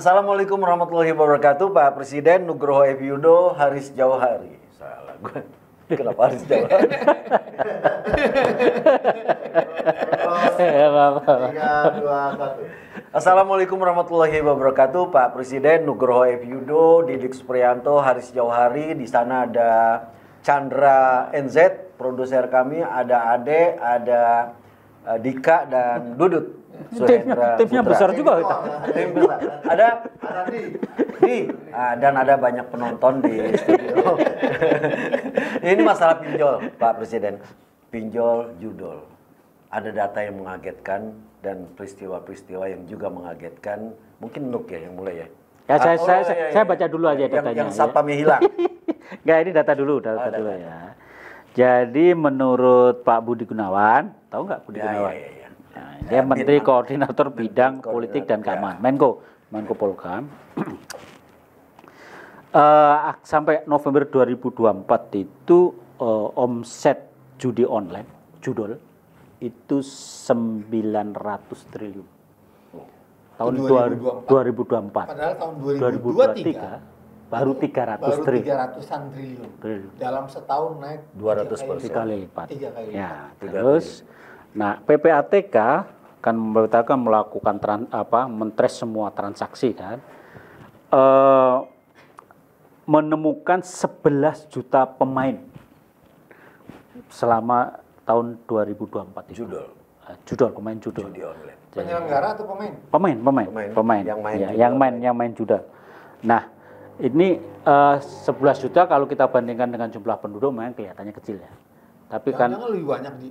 Assalamualaikum warahmatullahi wabarakatuh, Pak Presiden Nugroho Efyudo Haris Jauhari. Salah gue. Kenapa Haris Jauhari? 3, 2, 1. Assalamualaikum warahmatullahi wabarakatuh, Pak Presiden Nugroho Efyudo, Didik Supriyanto, Haris Jauhari. Di sana ada Chandra NZ, produser kami, ada Ade, ada Dika dan Dudut. Timnya besar juga kita. Tim besar. Ada di dan ada banyak penonton di studio. Ini masalah pinjol, Pak Presiden. Pinjol judul. Ada data yang mengagetkan dan peristiwa-peristiwa yang juga mengagetkan. Mungkin Nuk ya yang mulai ya. Ya saya baca dulu aja datanya. Yang satpamnya hilang. Enggak, ini data dulu dulu ya. Jadi menurut Pak Budi Gunawan, tahu nggak Budi Gunawan? Ya. Nah, dia Menteri Koordinator Bidang Politik dan Keamanan, Menko Polhukam. Sampai November 2024 itu omset judi online, judol itu 900 triliun. Tahun 2024. Padahal tahun 2023 baru 300 triliun. 300-an triliun. Dalam setahun naik 200%. 3 kali lipat. 3 kali lipat. Ya, terus nah, PPATK kan melakukan mentrace semua transaksi kan. Menemukan 11 juta pemain selama tahun 2024 itu. Pemain judol. Judi online. Penyelenggara atau pemain? Pemain. Yang main judol. Nah, ini 11 juta kalau kita bandingkan dengan jumlah penduduk memang kelihatannya kecil ya. Tapi kan lebih banyak di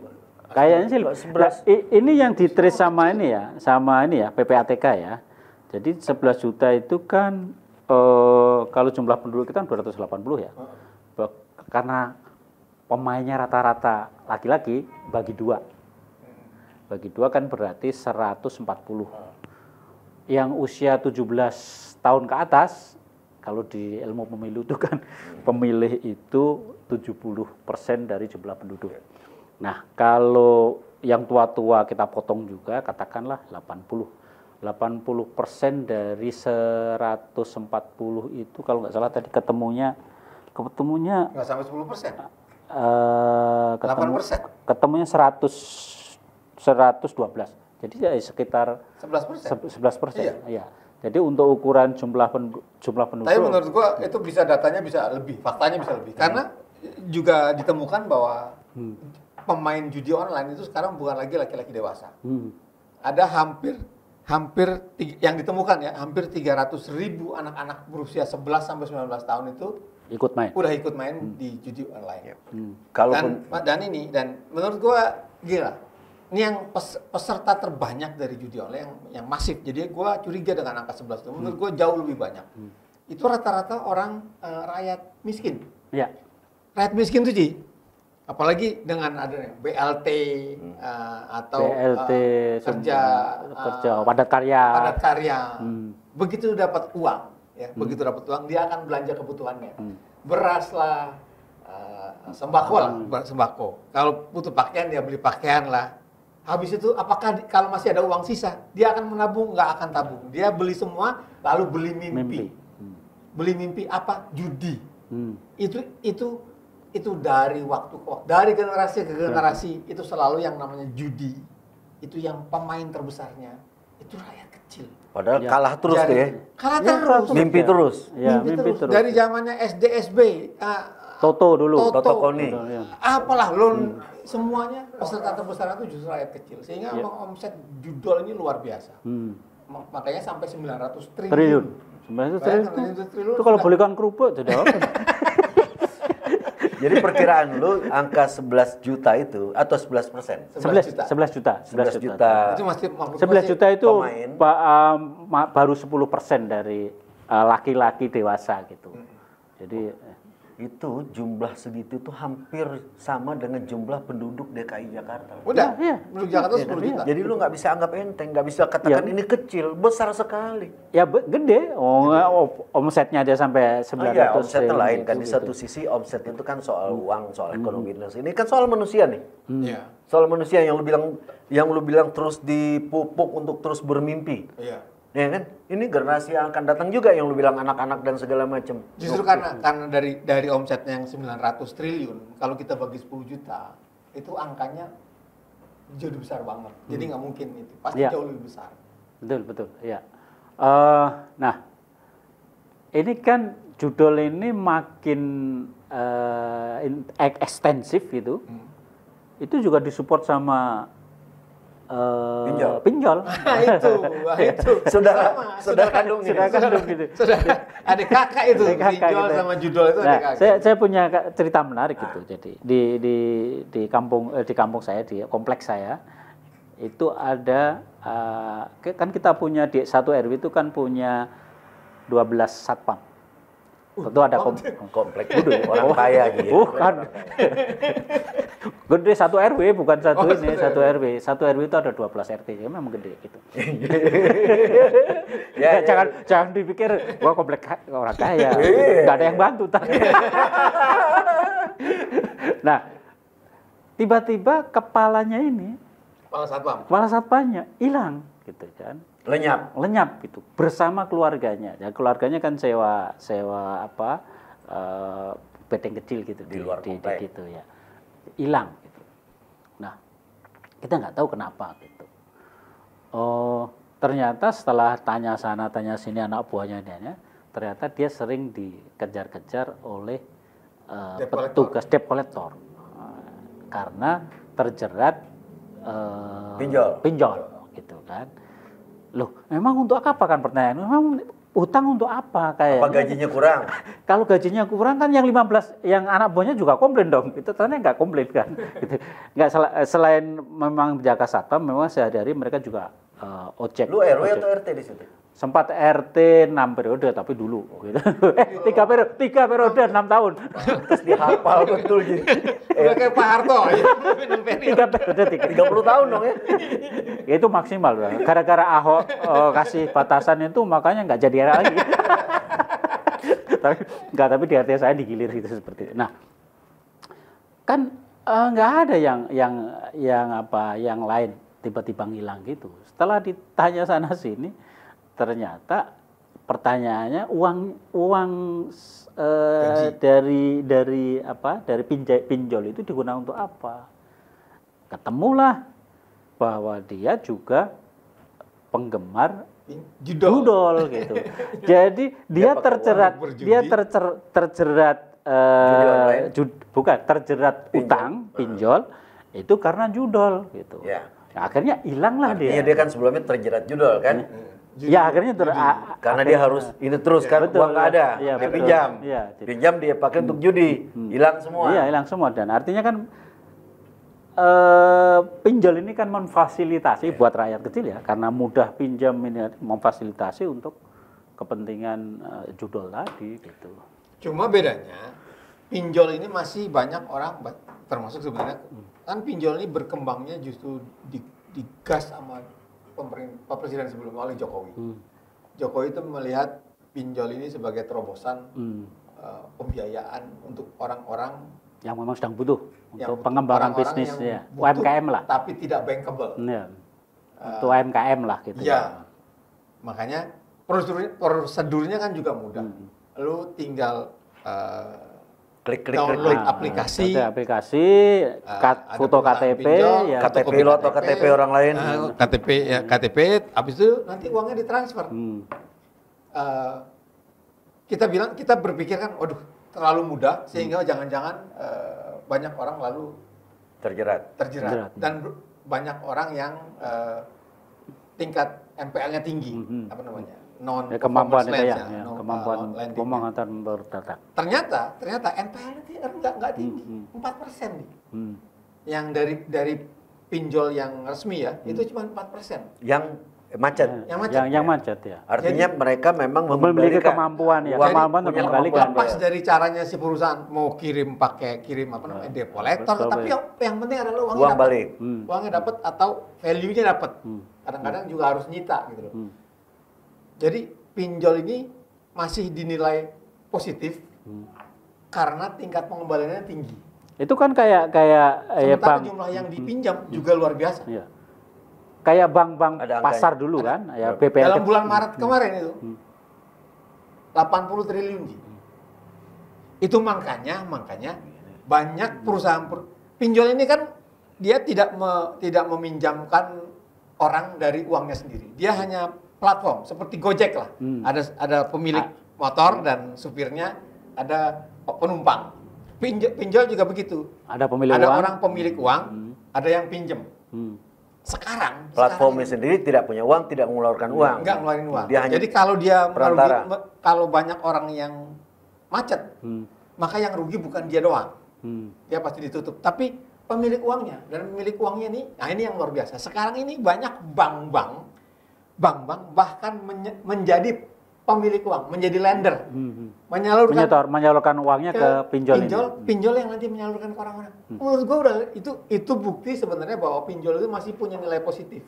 kayaknya sih 11. Ini yang ditrace sama ini ya, PPATK ya. Jadi 11 juta itu kan kalau jumlah penduduk kita kan 280 ya. Karena pemainnya rata-rata laki-laki bagi dua kan berarti 140. Yang usia 17 tahun ke atas, kalau di ilmu pemilu itu kan pemilih itu 70% dari jumlah penduduk. Nah, kalau yang tua-tua kita potong juga, katakanlah 80% dari 140 itu kalau nggak salah tadi ketemunya nggak sampai 10%. Ketemunya 112. Jadi ya sekitar 11%. Iya. Jadi untuk ukuran jumlah penduduk. Tapi menurut gua itu datanya bisa lebih, faktanya bisa lebih. Karena juga ditemukan bahwa pemain judi online itu sekarang bukan lagi laki-laki dewasa. Ada hampir yang ditemukan ya, hampir 300.000 anak-anak berusia 11 sampai 19 tahun itu udah ikut main di judi online. Dan menurut gua gila. Ini yang peserta terbanyak dari judi online yang masif. Jadi gua curiga dengan angka 11 itu. Menurut gua jauh lebih banyak. Itu rata-rata orang rakyat miskin. Iya. Rakyat miskin tuh, Ji. Apalagi dengan adanya BLT atau kerja padat karya. Begitu dapat uang, ya, begitu dapat uang dia akan belanja kebutuhannya. Beras lah, sembako. Kalau butuh pakaian dia beli pakaian lah. Habis itu apakah kalau masih ada uang sisa, dia akan menabung? Nggak akan tabung. Dia beli semua lalu beli mimpi. Beli mimpi apa? Judi. Itu dari waktu ke waktu, dari generasi ke generasi itu selalu yang namanya judi. Itu yang pemain terbesarnya itu rakyat kecil. Padahal kalah terus tuh ya. Kalah terus. Mimpi terus. Mimpi terus. Dari zamannya SD SB. Toto dulu. Toto Koni. Apalah semuanya peserta terbesar itu justru rakyat kecil. Sehingga omset judol ini luar biasa. Makanya sampai 900 triliun. 900 triliun. Itu kalau belikan kerupuk jadi apa? Jadi perkiraan lu angka 11 juta itu atau 11%? 11 juta. Itu masih 11 juta itu baru 10% dari laki-laki dewasa gitu. Jadi itu jumlah segitu itu hampir sama dengan jumlah penduduk DKI Jakarta. Udah, penduduk Jakarta 10 juta. Jadi lu nggak bisa anggap enteng, nggak bisa katakan ini kecil, besar sekali. Ya gede, omsetnya aja sampai 900. Omsetnya lain kan. Di satu sisi omset itu kan soal uang, soal ekonomi. Ini kan soal manusia nih. Soal manusia yang lu bilang terus dipupuk untuk terus bermimpi. Ya kan? Ini generasi yang akan datang juga yang lu bilang anak-anak dan segala macam. Justru karena dari omsetnya yang 900 triliun, kalau kita bagi 10 juta, itu angkanya jauh lebih besar banget. Jadi nggak mungkin itu, pasti Ya. jauh lebih besar. Betul, ya. Nah, ini kan judul ini makin ekstensif gitu. Itu juga disupport sama pinjol. itu. Saudara kandung ini. Sudah kandung gitu. Sudah adik kakak itu, Adik kakak pinjol gitu. sama judul itu Nah, adik kakak. saya punya cerita menarik gitu. Jadi di kampung saya, di kompleks saya itu ada kan kita punya di satu RW itu kan punya 12 satpam. Tentu ada Komplek orang kaya gitu. Bukan. Gede satu RW, bukan satu ini, satu RW. Satu RW itu ada 12 RT. Ya memang gede gitu. Ya, Jangan dipikir wah komplek orang kaya. Enggak ada yang bantu tadi. Nah, tiba-tiba kepalanya ini, kepala satpamnya hilang gitu kan. Lenyap gitu bersama keluarganya. Ya keluarganya kan sewa bedeng kecil gitu di luar komplek gitu ya. Hilang gitu. Nah, kita nggak tahu kenapa gitu. Oh, ternyata setelah tanya sana tanya sini anak buahnya dia, ternyata dia sering dikejar-kejar oleh petugas debt collector karena terjerat pinjol gitu kan. Loh, memang untuk apa kan pertanyaan? Memang utang untuk apa kayak? Apa gajinya kurang? Kalau gajinya kurang kan yang 15 yang anak buahnya juga komplain dong. Itu ternyata nggak komplain kan. Gitu. Nggak selain memang menjaga satpam, memang sehari-hari mereka juga ojek. Lu RW atau RT di situ? Sempat RT 6 periode tapi dulu gitu. 3 periode 6 tahun. Terus dihafal betul gitu. Udah kayak Pak Harto. 3 periode 30 tahun dong ya. Itu maksimal. Gara-gara Ahok kasih batasan itu makanya nggak jadi lagi. tapi di RT saya digilir gitu seperti itu. Nah, kan nggak ada yang lain tiba-tiba ngilang gitu. Setelah ditanya sana sini, ternyata pertanyaannya uang dari pinjol itu digunakan untuk apa? Ketemulah bahwa dia juga penggemar judol gitu. Jadi dia terjerat utang pinjol itu karena judol gitu. Ya. Nah, akhirnya hilanglah dia. Iya, dia kan sebelumnya terjerat judol kan. Ya akhirnya karena dia harus ini terus kan betul, uang nggak ada, ya, dia betul. pinjam, Ya, pinjam dia pakai untuk judi, hilang semua. Iya hilang semua dan artinya kan pinjol ini kan memfasilitasi buat rakyat kecil ya karena mudah pinjam ini memfasilitasi untuk kepentingan judol tadi gitu. Cuma bedanya pinjol ini masih banyak orang termasuk sebenarnya kan pinjol ini berkembangnya justru digas sama Pak Presiden sebelumnya oleh Jokowi. Jokowi itu melihat pinjol ini sebagai terobosan pembiayaan untuk orang-orang yang memang sedang butuh untuk pengembangan bisnis ya, butuh, UMKM lah. Tapi tidak bankable. Ya. Untuk UMKM lah gitu. Ya. Makanya prosedurnya kan juga mudah. Lu tinggal klik download aplikasi, foto KTP, pinjol, ya, KTP lo atau KTP orang lain. KTP, habis itu nanti uangnya ditransfer. Kita berpikir kan, waduh terlalu mudah sehingga jangan-jangan banyak orang lalu terjerat dan banyak orang yang tingkat NPL-nya tinggi, apa namanya? Kemampuan antar berdata. Ternyata NPL-nya nggak tinggi, 4% nih. Yang dari pinjol yang resmi ya, itu cuma 4%. Yang macet. Yang macet ya. Artinya jadi, mereka memang memiliki kemampuan ya, kemampuan untuk mengembalikan. Lepas dari caranya si perusahaan mau kirim apa namanya debt collector, tapi yang penting adalah uangnya balik. Uangnya dapat atau value-nya dapat. Kadang-kadang juga harus nyita gitu loh. Jadi pinjol ini masih dinilai positif karena tingkat pengembaliannya tinggi. Itu kan kayak sementara jumlah yang dipinjam juga luar biasa. Iya. kayak bank-bank Ada pasar angkanya. dulu kan, ya Dalam BPL. bulan Maret kemarin itu 80 triliun Ji. Itu makanya banyak perusahaan pinjol ini kan dia tidak meminjamkan orang dari uangnya sendiri. Dia hanya platform seperti Gojek lah. Ada pemilik motor dan supirnya, ada penumpang. Pinjol juga begitu. Ada pemilik Ada uang. orang pemilik uang, ada yang pinjem. Sekarang Platformnya ini sendiri tidak punya uang, tidak mengeluarkan uang. nggak ngeluarin uang. Dia hanya Jadi kalau dia perantara. kalau banyak orang yang macet, maka yang rugi bukan dia doang. Dia pasti ditutup. Tapi pemilik uangnya, dan pemilik uangnya ini, nah ini yang luar biasa. Sekarang ini banyak bank-bank bahkan menjadi pemilik uang, menjadi lender, menyalurkan uangnya ke pinjol ini. pinjol yang nanti menyalurkan ke orang-orang. Menurut gue udah itu bukti sebenarnya bahwa pinjol itu masih punya nilai positif.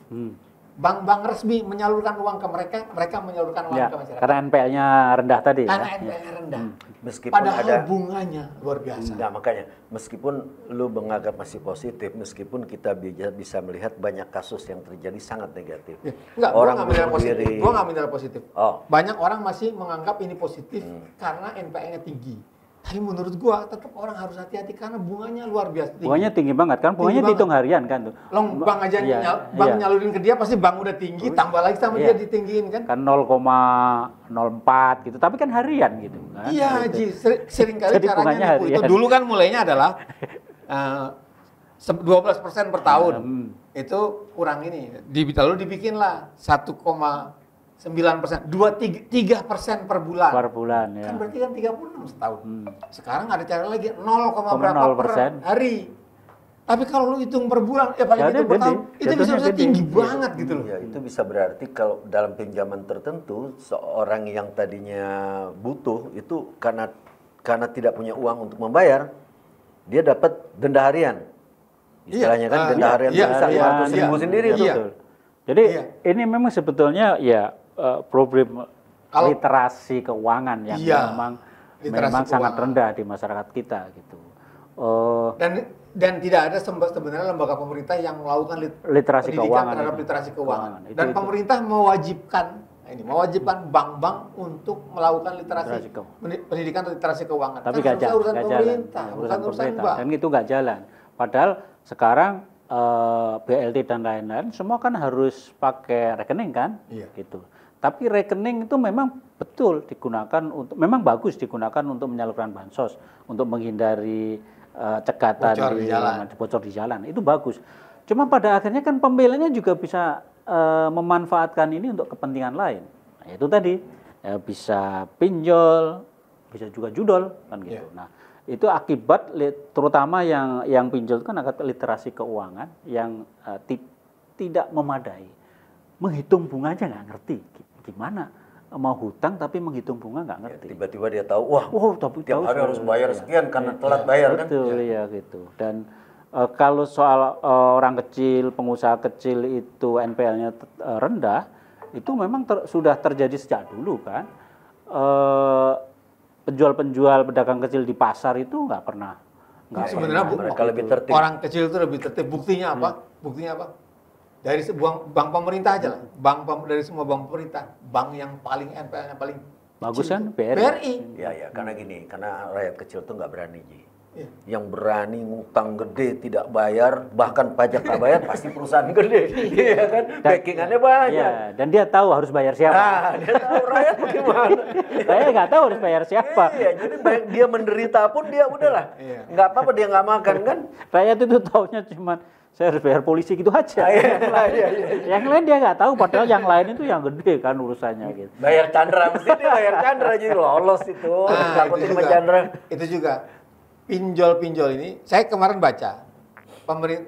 Bank-bank resmi menyalurkan uang ke mereka, mereka menyalurkan uang Ya, ke masyarakat. karena NPL-nya rendah tadi. Karena Ya. NPL-nya rendah. Meskipun Padahal ada bunganya luar biasa. Nah, makanya meskipun lu menganggap masih positif, meskipun kita bisa melihat banyak kasus yang terjadi sangat negatif. Ya, enggak, Orang gua nggak menilai bunuh positif. diri. Gua nggak menilai positif. Oh. Banyak orang masih menganggap ini positif karena NPL-nya tinggi. Tapi menurut gua tetap orang harus hati-hati karena bunganya luar biasa tinggi. Bunganya tinggi banget kan, bunganya Tinggi dihitung harian kan tuh. Long bank aja Iya, bank iya. nyalurin ke dia pasti bank udah tinggi, tambah lagi sama Iya. dia ditinggiin kan. Kan 0,04 gitu, tapi kan harian gitu kan. Iya, Gitu. Ji, sering kali Jadi caranya bunganya nipu itu. harian. Dulu kan mulainya adalah 12% per tahun. Itu kurang ini. Lalu dibikinlah 1,9%, 3% per bulan. Per bulan ya. Kan berarti kan 36 setahun. Sekarang ada cara lagi 0, berapa 0%. per hari. Tapi kalau lu hitung per bulan, ya paling Jadi hitung per gede. tahun, itu Jatuhnya bisa gede. tinggi Iya. banget gitu loh. Ya, itu bisa berarti kalau dalam pinjaman tertentu seorang yang tadinya butuh itu karena tidak punya uang untuk membayar, dia dapat denda harian. Istilahnya kan denda harian iya, bisa iya, 500.000 iya. sendiri Iya. tuh. Betul. Jadi Iya. ini memang sebetulnya ya problem Kalau- literasi keuangan yang Iya, literasi memang sangat keuangan. rendah di masyarakat kita gitu. Dan tidak ada sebenarnya lembaga pemerintah yang melakukan Literasi pendidikan keuangan terhadap itu. literasi keuangan. Keuangan. Dan Itu. pemerintah mewajibkan bank-bank untuk melakukan Literasi pendidikan literasi keuangan. Tapi kan nggak urusan jalan, pemerintah, Ya, bukan urusan pemerintah. bank. Dan itu nggak jalan. Padahal sekarang BLT dan lain-lain semua kan harus pakai rekening kan, Iya. gitu. Tapi rekening itu memang betul digunakan untuk, memang bagus digunakan untuk menyalurkan bansos, untuk menghindari cegatan Bocor di jalan. bocor di jalan. Itu bagus. Cuma pada akhirnya kan pembelanya juga bisa memanfaatkan ini untuk kepentingan lain. Nah, itu tadi bisa pinjol, bisa juga judol kan gitu. Iya. Nah, itu akibat terutama yang pinjol itu kan akibat literasi keuangan yang tidak memadai. Menghitung bunga aja nggak ngerti gimana mau hutang tapi menghitung bunga nggak ngerti. Tiba-tiba dia tahu, wah, Tapi tiap tahu hari harus bayar iya. sekian karena Iya, telat bayar kan. Betul ya gitu. Dan kalau soal orang kecil, pengusaha kecil itu NPL-nya rendah, itu memang sudah terjadi sejak dulu kan. Penjual-penjual pedagang kecil di pasar itu nggak pernah. Sebenarnya mereka lebih tertib. orang kecil itu lebih tertib. Buktinya apa? Buktinya apa? Dari sebuah bank pemerintah aja lah. Dari semua bank pemerintah, bank yang paling NPL-nya paling Bagus kecil kan? itu BRI. Ya, karena gini, karena rakyat kecil tuh nggak berani, Ji. Iya. Yang berani ngutang gede tidak bayar, bahkan pajak nggak bayar pasti perusahaan gede, iya kan? Backingannya banyak. Iya, dan dia tahu harus bayar siapa. Nah, dia tahu rakyat bagaimana. Saya nggak tahu harus bayar siapa. Iya, jadi baik dia menderita pun dia udahlah, Iya. nggak apa-apa dia nggak makan kan? Rakyat itu taunya cuma saya harus bayar polisi gitu aja. Yang lain dia nggak tahu, padahal yang lain itu yang gede kan urusannya gitu. Bayar Chandra, mesti dia bayar Chandra jadi lolos itu. Takutin sama Chandra. Itu juga pinjol-pinjol ini. Saya kemarin baca,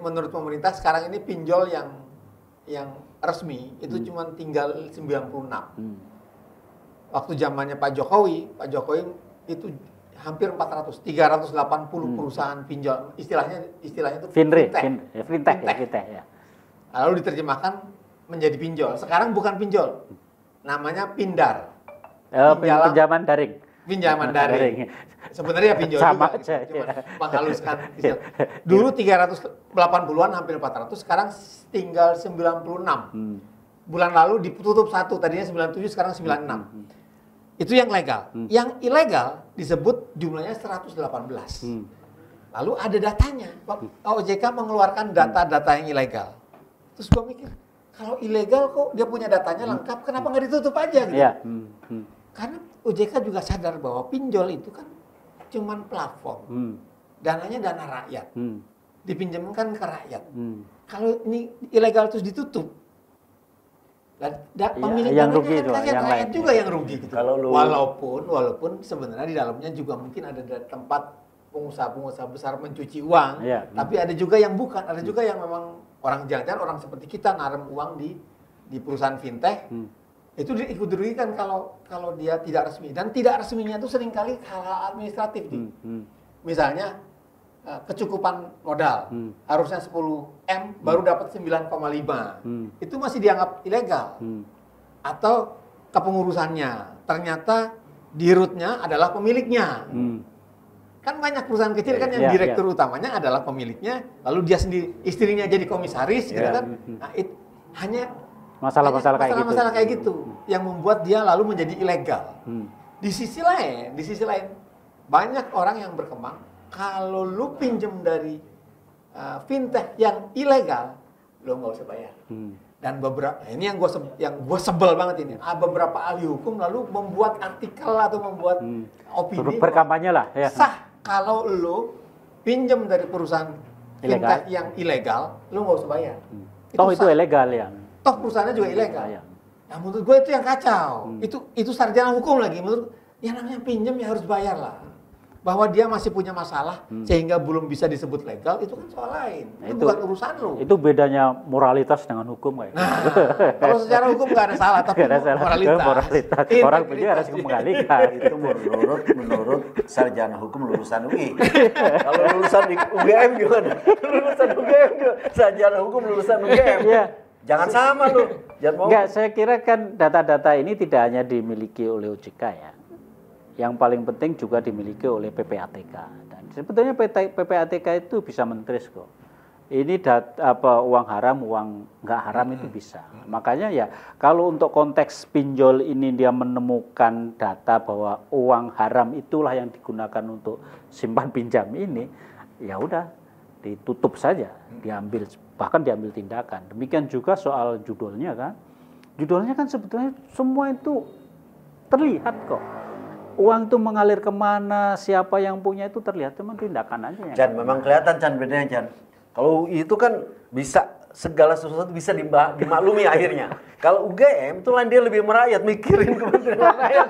menurut pemerintah sekarang ini pinjol yang resmi itu cuma tinggal 96. Waktu zamannya Pak Jokowi itu hampir 380 perusahaan pinjol, istilahnya itu Fintech fintech. ya. Lalu diterjemahkan menjadi pinjol. Sekarang bukan pinjol, namanya pindar. Pinjaman daring. pinjaman daring. Sebenarnya pinjol Sama juga, aja, gitu. Cuma ya. menghaluskan. Dulu 380-an hampir 400, sekarang tinggal 96. Bulan lalu ditutup 1, tadinya 97, sekarang 96. Itu yang legal. Yang ilegal disebut jumlahnya 118. Lalu ada datanya. OJK mengeluarkan data-data yang ilegal. Terus gua mikir, kalau ilegal kok dia punya datanya lengkap, kenapa nggak ditutup aja gitu? Iya. Karena OJK juga sadar bahwa pinjol itu kan cuman platform. Dananya dana rakyat. Dipinjamkan ke rakyat. Kalau ini ilegal terus ditutup, pemilik yang dananya rugi kan itu, rakyat, yang rakyat lain. juga yang rugi gitu. Kalau lu- Walaupun sebenarnya di dalamnya juga mungkin ada tempat pengusaha-pengusaha besar mencuci uang, Iya. tapi ada juga yang bukan, ada juga yang memang orang jangan orang seperti kita narem uang di perusahaan fintech. Itu ikut dirugikan kalau dia tidak resmi, dan tidak resminya itu seringkali hal-hal administratif. Misalnya kecukupan modal harusnya 10M baru dapat 9,5, itu masih dianggap ilegal. Atau kepengurusannya ternyata di root-nya adalah pemiliknya. Kan banyak perusahaan kecil kan yang Iya, direktur utamanya adalah pemiliknya, lalu dia sendiri istrinya jadi komisaris gitu kan. Nah, hanya Masalah-masalah kayak gitu. masalah kayak gitu yang membuat dia lalu menjadi ilegal. Di sisi lain banyak orang yang berkembang, kalau lu pinjem dari fintech yang ilegal, lu nggak usah bayar. Dan beberapa, ini yang gue sebel banget ini. Beberapa ahli hukum lalu membuat artikel atau membuat opini Berkampanye lah. Ya. sah kalau lu pinjem dari perusahaan fintech yang ilegal, lu nggak usah bayar. Toh itu sah. ilegal ya. Toh perusahaannya juga ilegal. Iya. Nah, menurut gue itu yang kacau. Itu sarjana hukum lagi. Menurut yang namanya pinjem ya harus bayar lah. Bahwa dia masih punya masalah sehingga belum bisa disebut legal, itu kan soal lain. Itu bukan urusan lu. Itu bedanya moralitas dengan hukum kayak. Nah, kalau secara hukum nggak ada salah, tapi Nggak ada salah. moralitas. Orang punya harus mengalihkan. Itu menurut sarjana hukum lulusan UI. Kalau lulusan di UGM gimana? Lulusan UGM juga. Sarjana hukum lulusan UGM. Iya. Jangan sama lu. Jangan mau. Enggak, saya kira kan data-data ini tidak hanya dimiliki oleh OJK ya. Yang paling penting juga dimiliki oleh PPATK. Dan sebetulnya PPATK itu bisa men-trace kok. Ini uang haram, uang nggak haram itu bisa. Makanya ya kalau untuk konteks pinjol ini dia menemukan data bahwa uang haram itulah yang digunakan untuk simpan pinjam ini, ya udah ditutup saja, bahkan diambil tindakan. Demikian juga soal judulnya kan. Judulnya kan sebetulnya semua itu terlihat kok. Uang itu mengalir kemana, siapa yang punya itu terlihat, cuma tindakan aja. Chan, memang kelihatan Chan bedanya Chan. Kalau itu kan bisa segala sesuatu bisa dimaklumi akhirnya. Kalau UGM itu dia lebih merayat, mikirin kepentingan rakyat.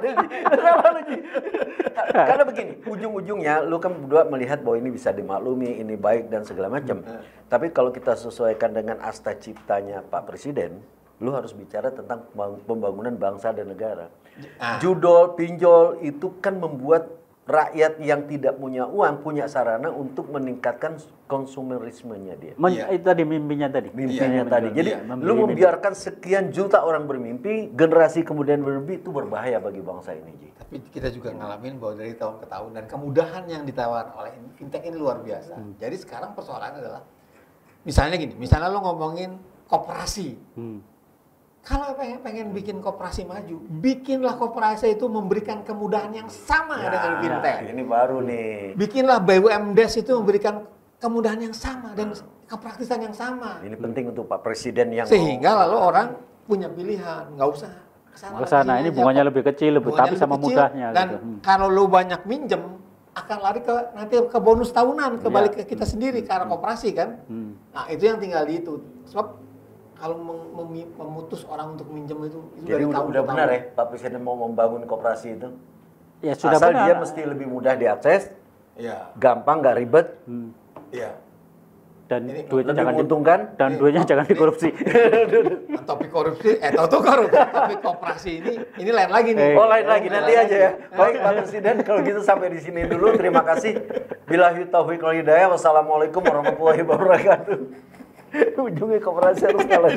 Karena begini, ujung-ujungnya lu kan berdua melihat bahwa ini bisa dimaklumi, ini baik dan segala macam. Tapi kalau kita sesuaikan dengan asta ciptanya Pak Presiden, lu harus bicara tentang pembangunan bangsa dan negara. Judol, pinjol itu kan membuat rakyat yang tidak punya uang punya sarana untuk meningkatkan konsumerismenya dia. Itu tadi mimpinya tadi. Mimpinya tadi. Jadi lu membiarkan sekian juta orang bermimpi, generasi kemudian bermimpi, itu berbahaya bagi bangsa ini, Ji. Tapi kita juga ngalamin bahwa dari tahun ke tahun dan kemudahan yang ditawar oleh fintech ini luar biasa. Jadi sekarang persoalannya adalah misalnya lo ngomongin koperasi. Kalau pengen bikin koperasi maju, bikinlah koperasi itu memberikan kemudahan yang sama dengan fintech. Ini baru nih. Bikinlah BUMDes itu memberikan kemudahan yang sama dan kepraktisan yang sama. Ini penting untuk Pak Presiden yang sehingga lalu orang punya pilihan, nggak usah kesana. Ini bunganya lebih kecil, tapi sama mudahnya. Dan gitu. kalau lu banyak minjem, akan lari nanti ke bonus tahunan, kembali ke kita sendiri, ke arah koperasi kan. Nah itu yang tinggal di itu. Sebab kalau memutus orang untuk minjem itu jadi udah benar ya Pak Presiden mau membangun koperasi itu. Ya sudah asal benar. Dia mesti lebih mudah diakses, gampang, nggak ribet, dan ini duitnya jangan menguntungkan, dan duitnya jangan dikorupsi. Topik korupsi, topik koperasi ini lain lagi nih. Oh lain lagi nanti aja ya. Baik Pak Presiden, kalau gitu sampai di sini dulu. Terima kasih. Billahi taufiq wal hidayah. Wassalamualaikum warahmatullahi wabarakatuh. Ujungnya koperasi harus kalah.